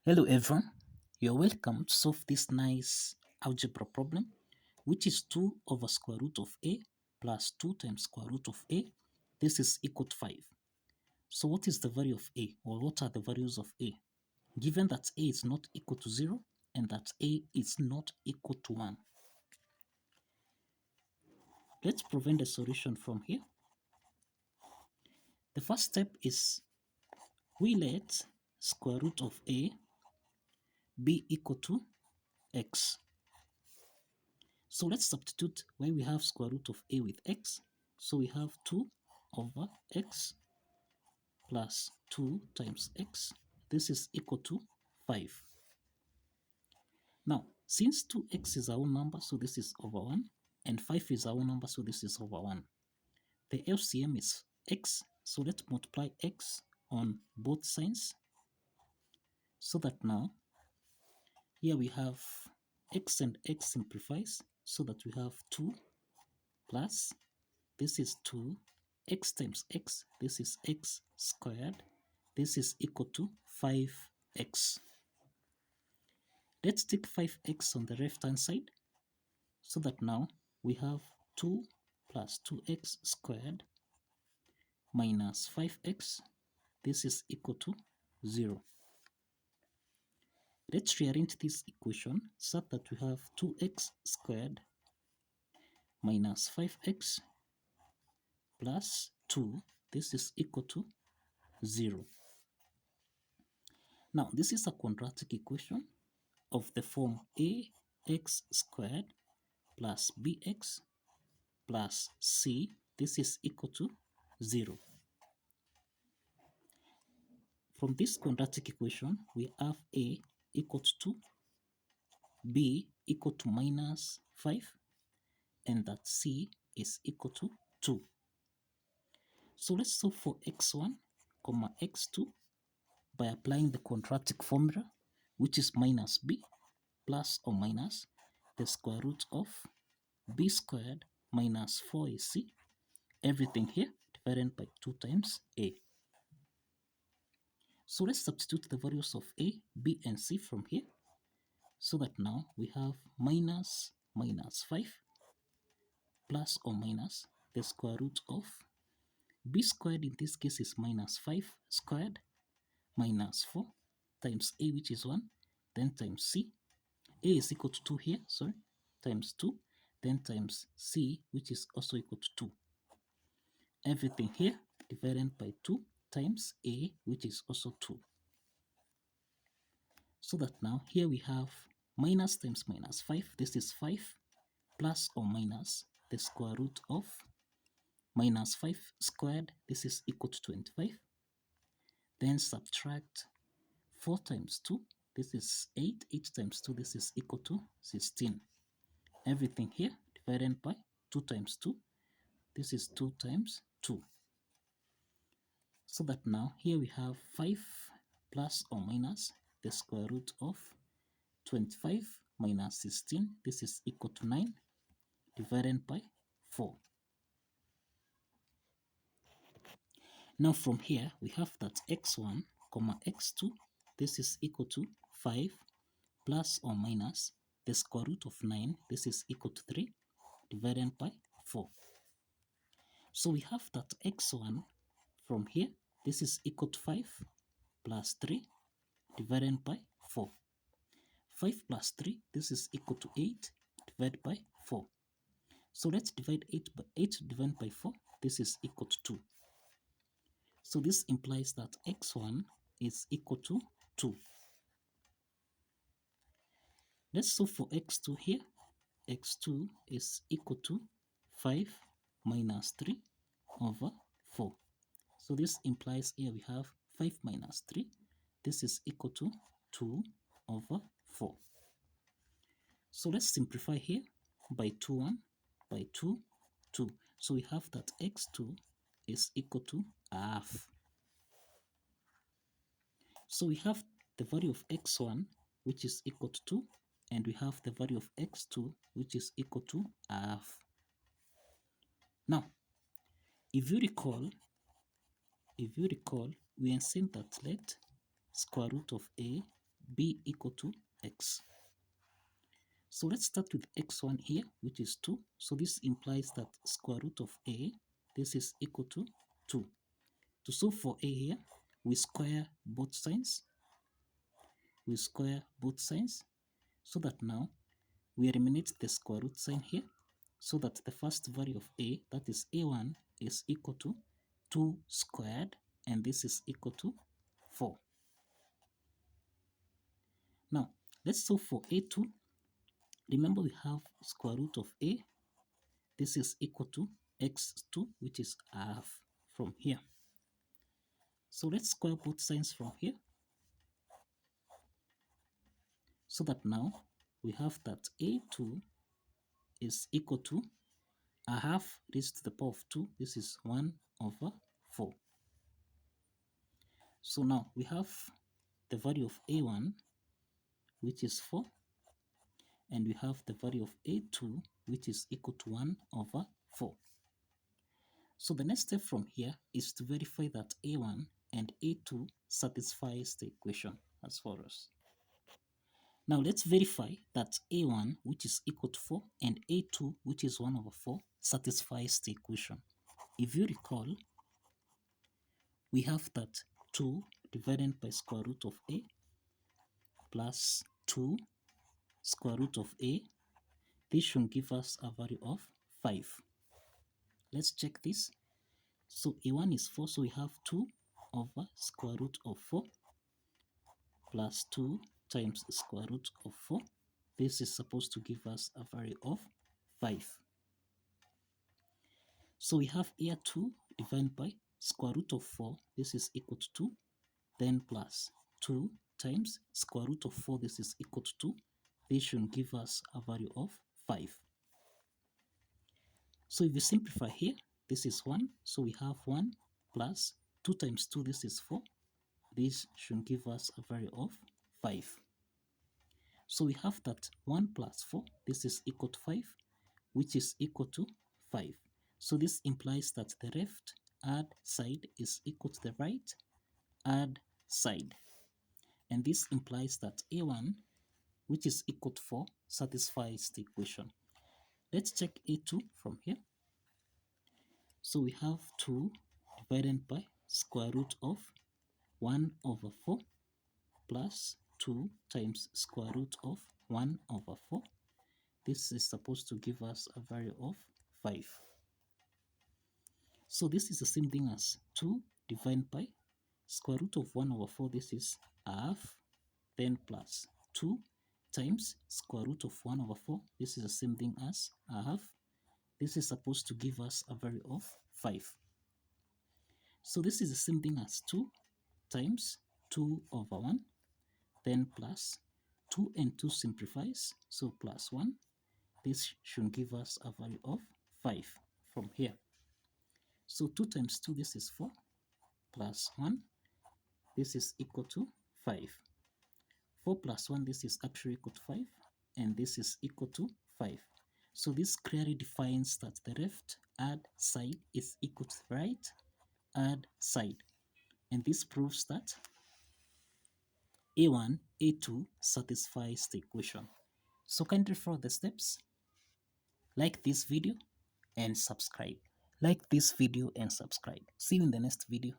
Hello everyone, you're welcome to solve this nice algebra problem, which is 2 over square root of a plus 2 times square root of a. This is equal to 5. So what is the value of a, or what are the values of a? Given that a is not equal to 0 and that a is not equal to 1. Let's prevent the solution from here. The first step is we let square root of a be equal to x. So let's substitute where we have square root of a with x. So we have 2 over x plus 2 times x. This is equal to 5. Now, since 2x is our own number, so this is over 1, and 5 is our own number, so this is over 1. The LCM is x, so let's multiply x on both sides, so that now, here we have x and x simplifies, so that we have 2 plus, this is 2, x times x, this is x squared, this is equal to 5x. Let's take 5x on the left hand side, so that now we have 2 plus 2x squared minus 5x, this is equal to 0. Let's rearrange this equation so that we have 2x squared minus 5x plus 2, this is equal to 0. Now, this is a quadratic equation of the form ax squared plus bx plus c, this is equal to 0. From this quadratic equation, we have a equal to 2, b equal to minus 5, and that c is equal to 2. So let's solve for x1, x2 by applying the quadratic formula, which is minus b plus or minus the square root of b squared minus 4ac, everything here divided by 2 times a. So let's substitute the values of a, b, and c from here, so that now we have minus 5 plus or minus the square root of b squared, in this case is minus 5 squared minus 4 times a, which is 1, then times c. A is equal to 2 here, sorry, times 2, then times c, which is also equal to 2. Everything here divided by 2 times a, which is also 2. So that now here we have minus times minus 5, this is 5, plus or minus the square root of minus 5 squared, this is equal to 25. Then subtract 4 times 2, this is 8, 8 times 2, this is equal to 16. Everything here divided by 2 times 2, this is 2 times 2. So that now here we have 5 plus or minus the square root of 25 minus 16, this is equal to 9, divided by 4. Now from here we have that x1, x2, this is equal to 5 plus or minus the square root of 9, this is equal to 3, divided by 4. So we have that x1 from here, this is equal to 5 plus 3 divided by 4. 5 plus 3, this is equal to 8 divided by 4. So let's divide 8 by 8 divided by 4, this is equal to 2. So this implies that x1 is equal to 2. Let's solve for x2 here. x2 is equal to 5 minus 3 over 4. So this implies here we have 5 minus 3. This is equal to 2 over 4. So let's simplify here by 2, 1, by 2, 2. So we have that x2 is equal to half. So we have the value of x1, which is equal to 2, and we have the value of x2, which is equal to half. Now, if you recall, we are saying that let square root of a b equal to x. So let's start with x1 here, which is 2. So this implies that square root of a, this is equal to 2. To solve for a here, we square both sides. We square both sides so that now we eliminate the square root sign here, so that the first value of a, that is a1, is equal to 2 squared, and this is equal to 4. Now, let's solve for a2. Remember, we have square root of a. This is equal to x2, which is half from here. So let's square both sides from here, so that now we have that a2 is equal to a half raised to the power of 2. This is 1 over 4. So now we have the value of a1, which is 4, and we have the value of a2, which is equal to 1 over 4. So the next step from here is to verify that a1 and a2 satisfies the equation as follows. Now let's verify that a1, which is equal to 4, and a2, which is 1 over 4, satisfies the equation. If you recall, we have that 2 divided by square root of a plus 2 square root of a. This should give us a value of 5. Let's check this. So a1 is 4, so we have 2 over square root of 4 plus 2 times the square root of 4. This is supposed to give us a value of 5. So we have here 2 divided by square root of 4. This is equal to 2. Then plus 2 times square root of 4. This is equal to 2. This should give us a value of 5. So if we simplify here, this is 1. So we have 1 plus 2 times 2. This is 4. This should give us a value of 5. So we have that 1 plus 4. This is equal to 5, which is equal to 5. So this implies that the left hand side is equal to the right hand side. And this implies that a1, which is equal to 4, satisfies the equation. Let's check a2 from here. So we have 2 divided by square root of 1 over 4 plus 2 times square root of 1 over 4. This is supposed to give us a value of 5. So this is the same thing as 2 divided by square root of 1 over 4. This is half, then plus 2 times square root of 1 over 4. This is the same thing as a half. This is supposed to give us a value of 5. So this is the same thing as 2 times 2 over 1, then plus 2 and 2 simplifies, so plus 1. This should give us a value of 5 from here. So 2 times 2, this is 4, plus 1, this is equal to 5. 4 plus 1, this is actually equal to 5, and this is equal to 5. So this clearly defines that the left hand side is equal to the right hand side. And this proves that a1, a2 satisfies the equation. So kindly follow the steps. Like this video and subscribe. Like this video and subscribe. See you in the next video.